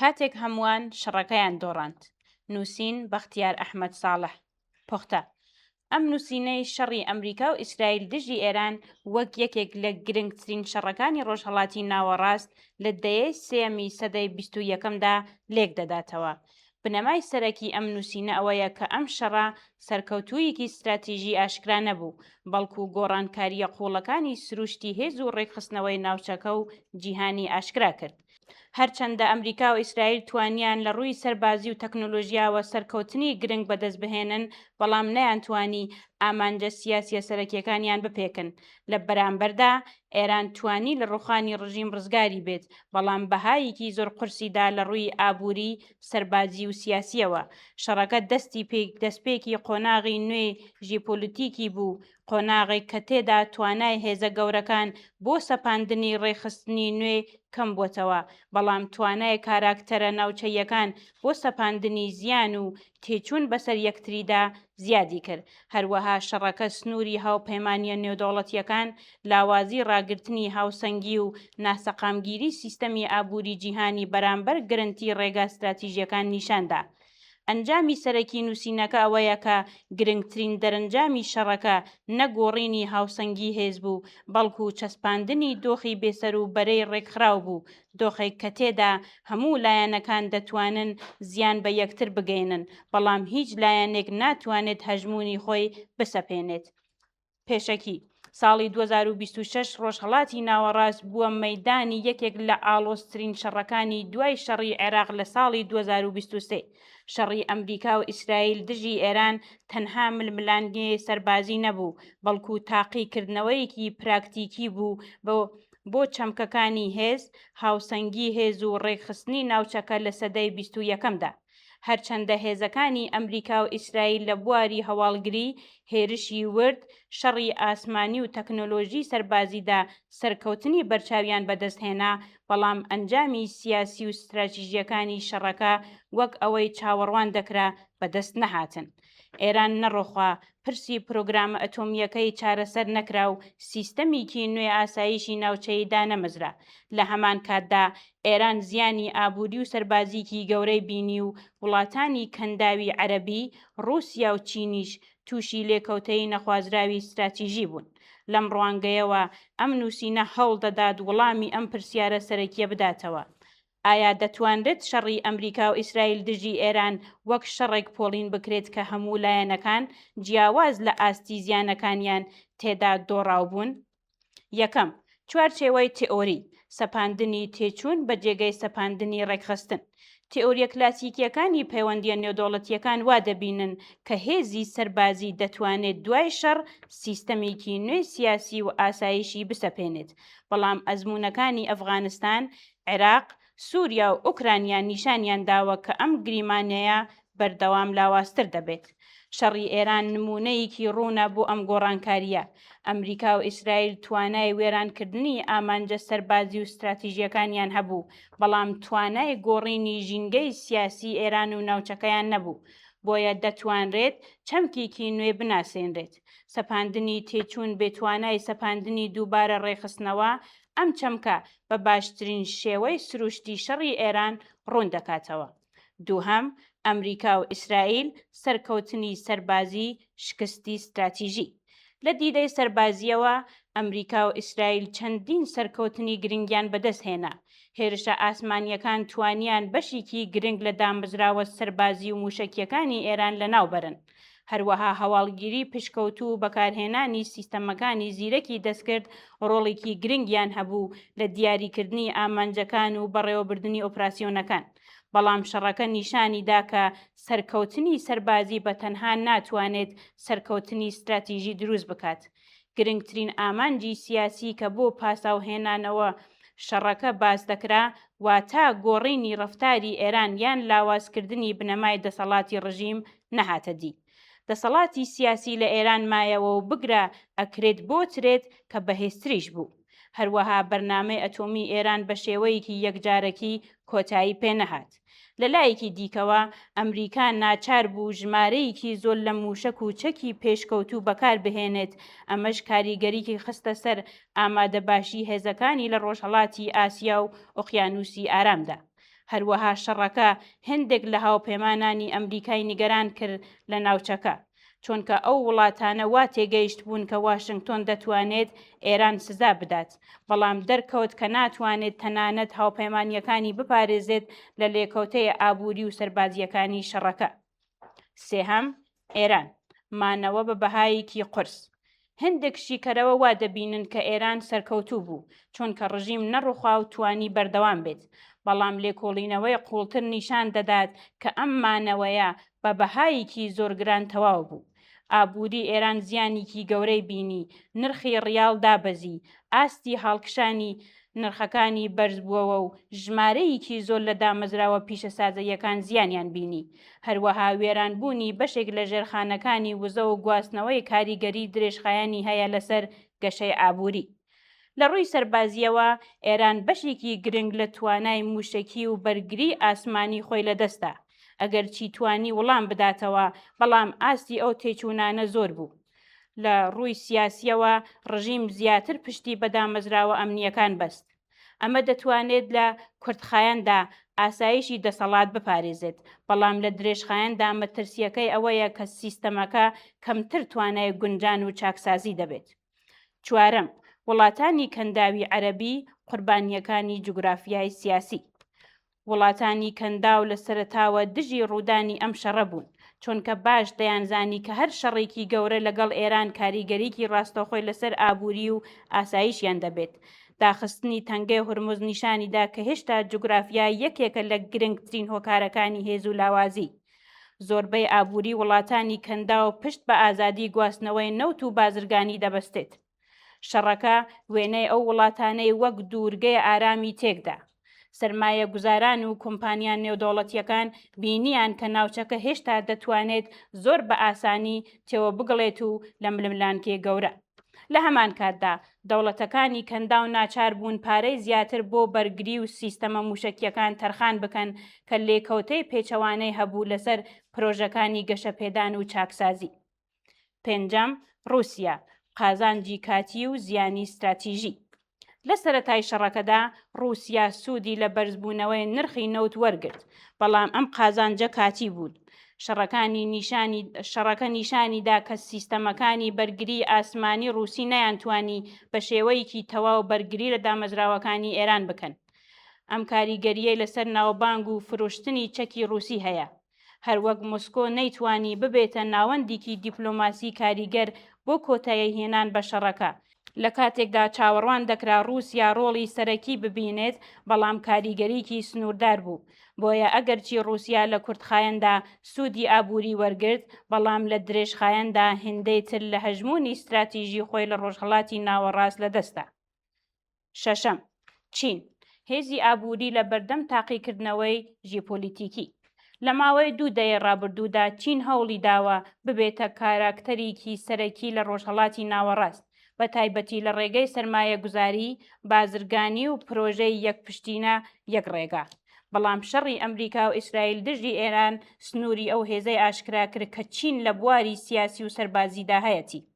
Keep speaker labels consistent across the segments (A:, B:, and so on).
A: کاتێک هەمووان شەڕەکەیان دۆڕاند. نووسین بەختیار ئەحمەد ساڵح پۆختە. ئەم نووسینەی شەڕی ئەمریکا و ئیسرائیل دژی ئێران وەک یەکێک لە گرنگترین شەڕەکانی ڕۆژهەڵاتی ناوەڕاست لە دەیەی سێمی سەدەی 21دا لێک دەداتەوە. بنەمای سەرەکی ئەم نووسینە ئەوەیە کە ئەم شەڕە سەرکەوتوویەکی استراتیژی ئاشکرا نەبوو، بەڵکو گۆڕانکاریە قوڵەکانی سروشتی هێز و ڕێکخستنەوەی ناوچەکە و جیهانی ئاشکرا کرد. هەرچەندە ئەمریکا و ئیسرائیل توانیان لە ڕووی سەربازی و تەکنۆلۆژیاوە سەرکەوتنی گرنگ بەدەست بهێنن، بەڵام نەیانتوانی ئامانجە سیاسیە سەرەکیەکانیان بپێکن. لە بەرامبەردا ئێران توانی لە ڕوخانی ڕژیم ڕزگاری بێت، بەڵام بەهایەکی زۆر قورسیدا لە ڕووی ئابووری، سەربازی و سیاسیەوە. شەڕەکە دەستپێکی قۆناغی نوێی ژیۆپۆلیتیکی بوو، قۆناغێک کە تێدا توانای هێزە گەورەکان بۆ سەپاندنی ڕێخستنی نوێ کەم بووتەوە، بەڵام توانای کاراکتەرە ناوچەیەکان بۆ سەپاندنی زیان و تێچوون بەسەر یەکتریدا زیادی کرد. هەروەها شەڕەکە سنووری هاوپەیمانیە نێودەوڵەتیەکان، لاوازی ڕاگررتنی هاوسەنگی و ناسەقامگیری سیستەمی ئابووری جیهانی بەرامبەر گرنگی ڕێگا استراتیژیەکان نیشاندا. ئەنجامی سەرەکی نووسینەکە ئەوەیە کە گرنگترین دەرەنجامی شەڕەکە نەگۆڕینی هاوسەنگی هێز بوو، بەڵکو چەسپاندنی دۆخی بێسەر و بەرەی ڕێکخراو بوو، دۆخێک کە تێدا هەموو لایەنەکان دەتوانن زیان بە یەکتر بگەێنن، بەڵام هیچ لایەنێک ناتوانێت هەژمونی خۆی بسەپێنێت. پێشەکی ساڵی 2026 ڕۆژهەڵاتی ناوەڕاست بووە مەیدانی یەکێک لە ئاڵۆزترین شەڕەکانی دوای شەڕی عێراق لە ساڵی 2023. شەڕی ئەمریکا و ئیسرائیل دژی ئێران تەنها ململانگەی سەربازی نەبوو، بەڵکو تاقیکردنەوەیەکی پراکتیکی بوو بۆ چەمکەکانی هێز، هاوسەنگی هێز و ڕێکخستنی ناوچەکە لە سەدەی 21دا. هەرچەندە هێزەکانی ئەمریکا و ئیسرائیل لە بواری هەواڵگری، هێرشی ورد، شەڕی ئاسمانی و تەکنۆلۆژی سەربازیدا سەرکەوتنی بەرچاویان بەدەستهێنا، بەڵام ئەنجامی سیاسی و استراتیژیەکانی شەڕەکە وەک ئەوەی چاوەڕوان دەکرا بەدەست نەهاتن. ئێران نەڕۆخوا، پرسی پرۆگرامە ئەتۆمیەکەی چارەسەر نەکرا و سیستەمێکی نوێ ئاسایشی ناوچەییدا نەمەزرا. لە هەمان کاتدا ئێران زیانی ئابووری و سەربازیکی گەورەی بینی و وڵاتانی کەنداوی عەرەبی، ڕووسیا و چینیش تووشی لێکەوتەی نەخوازراوی استراتیژی بوون. لەم ڕوانگەیەوە ئەم نووسینە هەوڵ دەدات وەڵامی ئەم پرسیارە سەرەکیە بداتەوە. ئایا دەتوانرێت شەڕی ئەمریکا و ئیسرائیل دژی ئێران وەک شەڕێک پۆڵین بکرێت کە هەموو لایەنەکان جیاواز لە ئاستی زیانەکانیان تێدا دۆڕاو بوون؟ یەکەم، چوارچێوەی تئۆری سەپاندنی تێچوون بە جێگەی سەپاندنی ڕێکخستن. تئۆریە کلاسیکیەکانی پەیوەندیە نێودەوڵەتیەکان وا دەبینن کە هێزی سەربازی دەتوانێت دوای شەڕ سیستەمێکی نوێی سیاسی و ئاسایشی بسەپێنێت، بەڵام ئەزموونەکانی ئەفغانستان، عێراق، سووریا و ئوکرانیا نیشانیان داوە کە ئەم گریمانەیە بەردەوام لاوازتر دەبێت. شەڕی ئێران نمونەیەکی ڕوونە بۆ ئەم گۆڕانکاریە. ئەمریکا و ئیسرائیل توانای وێرانکردنی ئامانجە سەربازی و استراتیژیەکانیان هەبوو، بەڵام توانای گۆڕینی ژینگەی سیاسی ئێران و ناوچەکەیان نەبوو، بۆیە دەتوانرێت چەمکێکی نوێ بناسێنرێت. سەپاندنی تێچوون بێتوانای سەپاندنی دووبارە ڕێخستنەوە ئەم چەمکە بە باشترین شێوەی سروشتی شەڕی ئێران ڕوون دەکاتەوە. دووهەم، ئەمریکا و ئیسرائیل سەرکەوتنی سەربازی، شکستی استراتیژی. لە دیدەی سەربازیەوە ئەمریکا و ئیسرائیل چەندین سەرکەوتنی گرنگیان بەدەستهێنا. هێرشە ئاسمانیەکان توانیان بەشێکی گرنگ لە دامەزراوە سەربازی و موشکیەکانی ئێران لەناوبەرن. هەروەها هەواڵگیری پشکەوتوو و بەکارهێنانی سیستەمەکانی زیرەکی دەستکرد ڕۆڵێکی گرنگیان هەبوو لە دیاریکردنی ئامانجەکان و بەڕێوەبردننی ئۆپراسیۆنەکان. بەڵام شەڕەکە نیشانیدا کە سەرکەوتنی سەربازی بەتەنها ناتوانێت سەرکەوتنی استراتیژی دروست بکات. گرنگترین ئامانجی سیاسی کە بۆ پاساوهێنانەوە شەڕەکە باز دەکرا واتە گۆڕینی ڕەفتاری ئێران یان لاوازکردنی بنەمای دەسەڵاتی ڕژیم نەهاتە دی. دەسەڵاتی سیاسی لە ئێران مایەوە و بگرە ئەکرێت بۆترێت کە بەهێزتریش بوو. هەروەها بەرنامەی ئەتۆمی ئێران بە شێوەیەکی یەکجارەکی کۆتایی پێنەهات. لە لایەکی دیکەوە ئەمریکا ناچار بوو ژمارەیەکی زۆر لە موشک و چەکی پێشکەوتوو بەکار بهێنێت، ئەمەش کاریگەریکی خستە سەر ئامادەباشی هێزەکانی لە ڕۆژهەڵاتی ئاسیا و ئۆقیانوسی ئارامدا. هەروەها شەڕەکە هەندێک لە هاوپەیمانانی ئەمریکای نیگەران کرد لە ناوچەکە، چونکە ئەو وڵاتانە وا تێگەیشت بوون کە واشنگتۆن دەتوانێت ئێران سزا بدات، بەڵام دەرکەوت کە ناتوانێت تەنانەت هاوپەیمانیەکانی بپارێزێت لە لێکەوتەیە ئابووری و سەربازیەکانی شەڕەکە. سێهەم، ئێران مانەوە بە بەهایەکی قورس. هەندێک شیکەرەوە وا دەبینن کە ئێران سەرکەوتوو بوو چونکە ڕژیم نەڕووخا و توانی بەردەوام بێت، بەڵام لێکۆڵینەوەی قوڵتر نیشان دەدات کە ئەم مانەوەیە بە بەهایەکی زۆر گران تەواو بوو. ئابووری ئێران زیانێکی گەورەی بینی، نرخی ڕیاڵ دابەزی، ئاستی هەڵکشانی نرخەکانی بەرز بووەوە و ژمارەیەکی زۆر لە دامەزراوە پیشەسازیەکان زیانیان بینی. هەروەها وێرانبوونی بەشێک لە ژێرخانەکانی وزە و گواستنەوەی کاریگەری درێژخایەنی هەیە لەسەر گەشەی ئابووری. لە ڕووی سەربازیەوە ئێران بەشێکی گرنگ لە توانای موشکی و بەرگری ئاسمانی خۆی لەدەستا، ئەگەرچی توانی وەڵام بداتەوە، بەڵام ئاستی ئەو تێچوونانە زۆر بوو. لە ڕووی سیاسیەوە ڕژیم زیاتر پشتی بە دامەزراوە ئەمنیەکان بەست. ئەمە دەتوانێت لە کوردخایەندا ئاسایشی دەسەڵات بپارێزێت، بەڵام لە درێژخایەندا مەترسیەکەی ئەوەیە کە سیستەمەکە کەمتر توانای گونجان و چاکسازی دەبێت. چوارەم، وڵاتانی کەنداوی عەرەبی قوربانیەکانی جوگرافیای سیاسی. وڵاتانی کەنداو لە سەرەتاوە دژی ڕوودانی ئەم شەڕە بوون، چونکە باش دەیانزانی کە هەر شەڕێکی گەورە لەگەڵ ئێران کاریگەریکی ڕاستەوخۆی لەسەر ئابووری و ئاسایشیان دەبێت. داخستنی تەنگەی هورموز نیشانیدا کە هێشتا جوگرافیا یەکێکە لە گرنگترین هۆکارەکانی هێز و لاوازی. زۆربەی ئابووری وڵاتانی کەنداو پشت بە ئازادی گواستنەوەی نەوت و بازرگانی دەبەستێت. شەڕەکە وێنەی ئەو وڵاتانەی وەک دوورگەی ئارامی تێکدا. سەرمایە گوزاران و کۆمپانیان نێودەوڵەتیەکان بینیان کە ناوچەکە هێشتا دەتوانێت زۆر بە ئاسانی تێوە بگڵێت و لە ململانکێ گەورە. لە هەمان کاتدا دەوڵەتەکانی کەنداو ناچار بوون پارەی زیاتر بۆ بەرگری و سیستەمە موشکیەکان تەرخان بکەن کە لێکەوتەی پێچەوانەی هەبوو لەسەر پرۆژەکانی گەشەپێدان و چاکسازی. پێنجەم، رووسیا قازانجی کاتی و زیانی استراتیژی. لە سەرەتای شەڕەکەدا رووسیا سوودی لە بەرزبوونەوەی نرخی نەوت وەرگرت، بەڵام ئەم قازانجە کاتی بوون. شەڕەکە نیشانیدا کە سیستەمەکانی بەرگری ئاسمانی رووسی نەیانتوانی بە شێوەیەکی تەواو بەرگری لە دامەزراوەکانی ئێران بکەن. ئەم کاریگەریەی لەسەر ناوبانگ و فرۆشتنی چەکی رووسی هەیە. هەروەک مۆسکۆ نەیتوانی ببێتە ناوەندێکی دیپلۆماسی کاریگەر بۆ کۆتایی هێنان بە شەڕەکە، لە کاتێکدا چاوەڕوان دەکرا رووسیا ڕۆڵی سەرەکی ببینێت، بەڵام کاریگەریکی سنووردار بوو. بۆیە ئەگەرچی رووسیا لە کوردخایەندا سوودی ئابووری وەرگرت، بەڵام لە درێژخایەندا هێندەی تر لە هەژموونی استراتیژی خۆی لە ڕۆژهەڵاتی ناوەڕاست لەدەستا. شەشەم، چین هێزی ئابووری لە بەردەم تاقیکردنەوەی ژیۆپۆلیتیکی. لە ماوەی 2 دەیە ڕابردوودا چین هەوڵی داوە ببێتە کاراکتەرێکی سەرەکی لە ڕۆژهەڵاتی ناوەڕاست، بە تایبەتی لە ڕێگەی سەرمایە گوزاری، بازرگانی و پرۆژەی یەکپشتینە یەک ڕێگا. بەڵام شەڕی ئەمریکا و ئیسرائیل دژی ئێران سنووری ئەو هێزەی ئاشکرا کرد کە چین لە بواری سیاسی و سەربازیدا هەیەتی.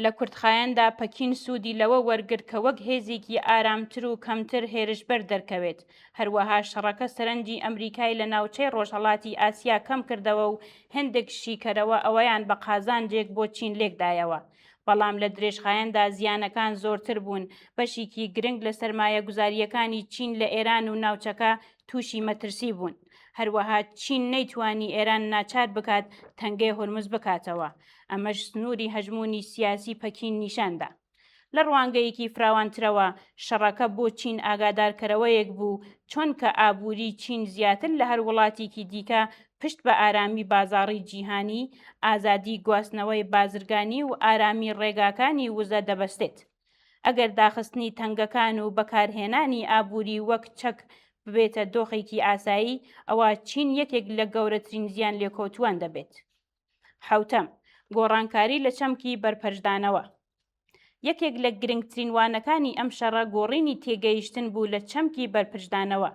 A: لە کوردخایەندا پەکین سوودی لەوە وەرگرت کە وەک هێزێکی ئارامتر و کەمتر هێرشبەر دەرکەوێت. هەروەها شەڕەکە سەرنجی ئەمریکای لە ناوچەی ڕۆژهەڵاتی ئاسیا کەم کردەوە و هەندێک شیکەرەوە ئەوەیان بە قازانجێک بۆ چین لێکدایەوە. بەڵام لە درێژخایەندا زیانەکان زۆرتر بوون. بەشێکی گرنگ لە سەرمایە گوزاریەکانی چین لە ئێران و ناوچەکە تووشی مەترسی بوون. هەروەها چین نەیتوانی ئێران ناچار بکات تەنگەی هورموز بکاتەوە. ئەمەش سنووری هەژموونی سیاسی پەکین نیشاندا. لە ڕوانگەیەکی فراوانترەوە شەڕەکە بۆ چین ئاگادارکەرەوەیەک بوو چۆنکە ئابووری چین زیاتر لە هەر وڵاتێکی دیکە پشت بە ئارامی بازاڕی جیهانی، ئازادی گواستنەوەی بازرگانی و ئارامی ڕێگاکانی وزە دەبەستێت. ئەگەر داخستنی تەنگەکان و بەکارهێنانی ئابووری وەک چەک ببێتە دۆخێکی ئاسایی، ئەوە چین یەکێک لە گەورەترین زیان لێکۆتووان دەبێت. حوتەم، گۆڕانکاری لە چەمکی بەرپەرشدانەوە. یەکێک لە گرنگترین وانەکانی ئەم شەڕە گۆڕینی تێگەیشتن بوو لە چەمکی بەرپەرشدانەوە.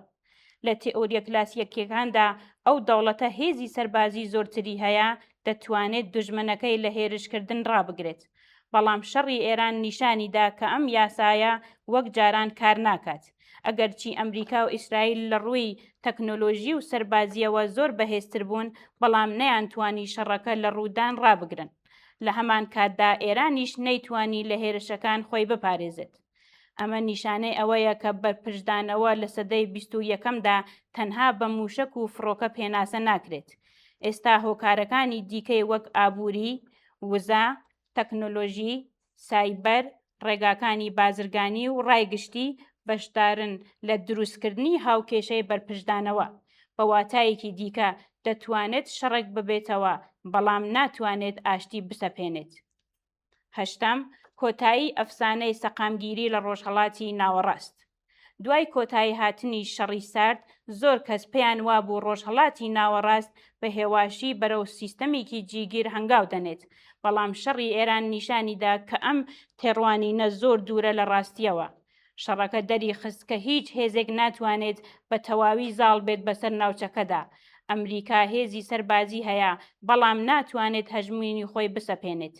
A: لە تئۆریە کلاسیکیەکاندا ئەو دەوڵەتە هێزی سەربازی زۆرتری هەیە دەتوانێت دوژمنەکەی لە هێرشکردن ڕابگرێت. بەڵام شەڕی ئێران نیشانیدا کە ئەم یاسایە وەک جاران کار ناکات. ئەگەرچی ئەمریکا و ئیسرائیل لە ڕووی تەکنۆلۆژی و سەربازیەوە زۆر بەهێزتر بوون، بەڵام نەیانتوانی شەڕەکە لە ڕوودان ڕابگرن. لە هەمان کاتدا ئێرانیش نەیتوانی لە هێرشەکان خۆی بپارێزێت. ئەمە نیشانەی ئەوەیە کە بەرپرسدانەوە لە سەدەی 21دا تەنها بە موشک و فڕۆکە پێناسە ناکرێت. ئێستا هۆکارەکانی دیکەی وەک ئابووری، وزە، تەکنۆلۆژی، سایبەر، ڕێگاکانی بازرگانی و ڕایگشتی بەشدارن لە دروستکردنی هاوکێشەی بەرپرسدانەوە. بە واتایەکی دیکە دەتوانێت شەڕێک ببێتەوە، بەڵام ناتوانێت ئاشتی بسەپێنێت. هەشتم، کۆتایی ئەفسانەی سەقامگیری لە ڕۆژهەڵاتی ناوەڕاست. دوای کۆتایی هاتنی شەڕی سارد، زۆر کەس پێیان وابوو ڕۆژهەڵاتی ناوەڕاست بە هێواشی بەرەو سیستەمێکی جیگیر هەنگاو دەنێت، بەڵام شەڕی ئێران نیشانیدا کە ئەم تێڕوانینە زۆر دوورە لە ڕاستیەوە. شەڕەکە دەری خست کە هیچ هێزێک ناتوانێت بە تەواوی زاڵ بێت بەسەر ناوچەکەدا. ئەمریکا هێزی سەربازی هەیە، بەڵام ناتوانێت هەژمونی خۆی بسەپێنێت.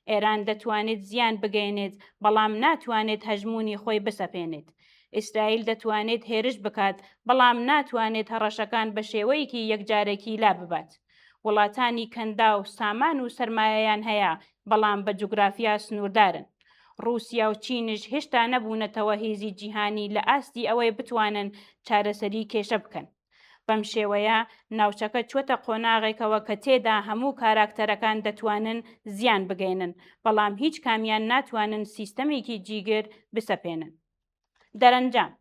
A: ئێران دەتوانێت زیان بگەێنێت، بەڵام ناتوانێت هەژمونی خۆی بسەپێنێت. ئیسرائیل دەتوانێت هێرش بکات، بەڵام ناتوانێت هەڕەشەکان بە شێوەیەکی یەکجارێکی لا ببات. وڵاتانی کەندا و سامان و سەرمایەیان هەیە، بەڵام بە جوگرافیا سنووردارن. رووسیا و چینش هێشتا نەبوونەتەوە هێزی جیهانی لە ئاستی ئەوەی بتوانن چارەسەری کێشە بکەن. بەم شێوەیە ناوچەکە چوەتە قۆناغێکەوە کە تێدا هەموو کاراکتەرەکان دەتوانن زیان بگەێنن، بەڵام هیچ کامیان ناتوانن سیستەمێکی جیگر بسەپێنن. دەرەنجام،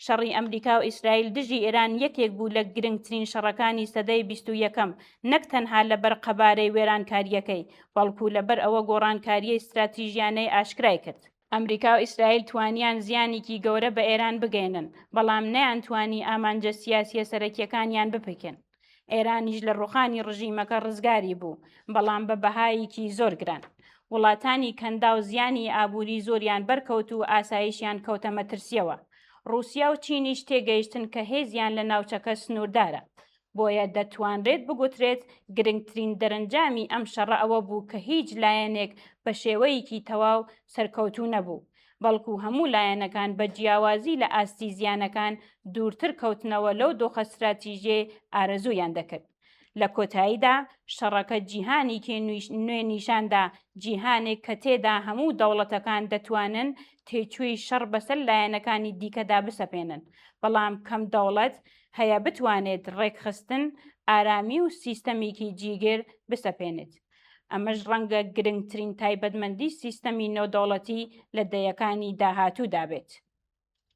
A: شەڕی ئەمریکا و ئیسرائیل دژی ئێران یەکێک بوو لە گرنگترین شەڕەکانی سەدەی 21ەم، نەک تەنها لەبەر قەبارەی وێرانکاریەکەی، بەڵکو لەبەر ئەوە گۆڕانکاریە استراتیژیانەی ئاشکرای کرد. ئەمریکا و ئیسرائیل توانیان زیانێکی گەورە بە ئێران بگەێنن، بەڵام نەیانتوانی ئامانجە سیاسیە سەرەکیەکانیان بپەکێن. ئێرانیش لە ڕوخانی ڕژیمەکە ڕزگاری بوو، بەڵام بە بەهایەکی زۆر گران. وڵاتانی کەندا و زیانی ئابووری زۆریان بەرکەوت و ئاسایشیان کەوتە مەترسیەوە. رووسیا و چینیش تێگەیشتن کە هێزیان لە ناوچەکە سنووردارە. بۆیە دەتوانرێت بگوترێت گرنگترین دەرەنجامی ئەم شەڕە ئەوە بوو کە هیچ لایەنێک بە شێوەیەکی تەواو سەرکەوتوو نەبوو، بەڵکو هەموو لایەنەکان بە جیاوازی لە ئاستی زیانەکان دوورتر کەوتنەوە لەو دۆخە استراتیژیە ئارەزوویان دەکرد. لە کۆتاییدا شەڕەکە جیهانێکی نوێ نیشاندا، جیهانێک کە تێدا هەموو دەوڵەتەکان دەتوانن تێچووی شەڕ بەسەر لایەنەکانی دیکەدا بسەپێنن، بەڵام کەم دەوڵەت هەیە بتوانێت ڕێکخستن، ئارامی و سیستەمێکی جیگر بسەپێنێت. ئەمەش ڕەنگە گرنگترین تایبەتمەندی سیستەمی نێودەوڵەتی لە دەیەکانی داهاتوودا بێت.